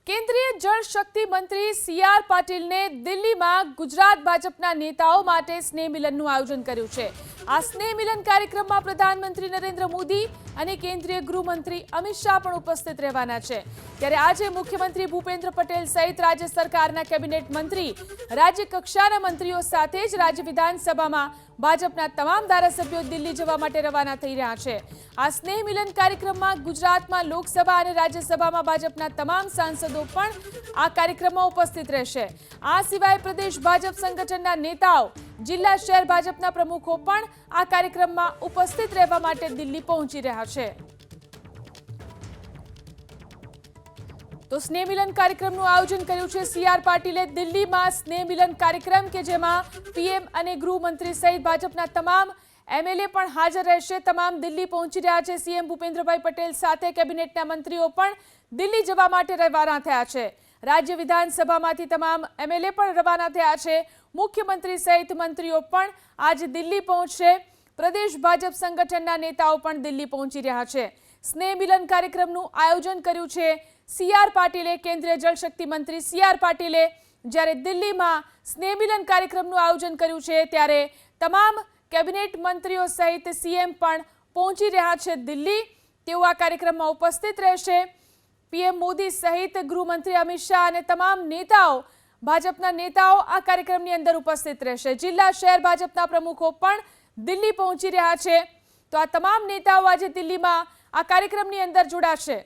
કેન્દ્રીય જળ શક્તિ મંત્રી સી.આર. પાટીલને દિલ્હીમાં ગુજરાત ભાજપના નેતાઓ માટે સ્નેહ મિલનનું આયોજન કર્યું છે। આ સ્નેહ મિલન કાર્યક્રમમાં પ્રધાનમંત્રી નરેન્દ્ર મોદી અને કેન્દ્રીય ગૃહમંત્રી અમિત શાહ પણ ઉપસ્થિત રહેવાના છે। ત્યારે આજે મુખ્યમંત્રી ભૂપેન્દ્ર પટેલ સહિત રાજ્ય સરકારના કેબિનેટ મંત્રી, રાજ્ય કક્ષાના મંત્રીઓ સાથે જ રાજ્ય વિધાનસભામાં ભાજપના તમામ ધારાસભ્યો દિલ્હી જવા માટે રવાના થઈ રહ્યા છે। આ સ્નેહ મિલન કાર્યક્રમમાં ગુજરાતમાં લોકસભા અને રાજ્યસભામાં ભાજપના તમામ સાંસદો પણ આ કાર્યક્રમમાં ઉપસ્થિત રહેશે। આ સિવાય પ્રદેશ ભાજપ સંગઠનના નેતાઓ, જિલ્લા શહેર ભાજપના પ્રમુખો પણ આ કાર્યક્રમમાં ઉપસ્થિત રહેવા માટે દિલ્હી પહોંચી રહ્યા છે। તો સ્નેહ મિલન કાર્યક્રમનું આયોજન કર્યું છે સી.આર. પાટીલે દિલ્હીમાં સ્નેહ મિલન કાર્યક્રમ કે જેમાં પીએમ અને ગૃહમંત્રી સહિત ભાજપના તમામ એમએલએ પણ હાજર રહેશે। તમામ દિલ્હી પહોંચી રહ્યા છે। સીએમ ભૂપેન્દ્રભાઈ પટેલ સાથે કેબિનેટના મંત્રીઓ પણ દિલ્હી જવા માટે રવાના થયા છે। રાજ્ય વિધાનસભામાંથી તમામ એમએલએ પણ રવાના થયા છે। મુખ્યમંત્રી સહિત મંત્રીઓ પણ આજે દિલ્હી પહોંચશે। પ્રદેશ ભાજપ સંગઠનના નેતાઓ પણ દિલ્હી પહોંચી રહ્યા છે। સ્નેહ મિલન કાર્યક્રમનું આયોજન કર્યું છે સી.આર. પાટીલે, કેન્દ્રીય જળશક્તિ મંત્રી સી.આર. પાટીલે। જ્યારે દિલ્હીમાં સ્નેહ મિલન કાર્યક્રમનું આયોજન કર્યું છે ત્યારે તમામ કેબિનેટ મંત્રીઓ સહિત સીએમ પણ પહોંચી રહ્યા છે દિલ્હી। તેઓ આ કાર્યક્રમમાં ઉપસ્થિત રહેશે। પીએમ મોદી સહિત ગૃહમંત્રી અમિત શાહ અને તમામ નેતાઓ, ભાજપના નેતાઓ આ કાર્યક્રમની અંદર ઉપસ્થિત રહેશે। જિલ્લા શહેર ભાજપના પ્રમુખો પણ દિલ્હી પહોંચી રહ્યા છે। તો આ તમામ નેતાઓ આજે દિલ્હીમાં આ કાર્યક્રમની અંદર જોડાશે।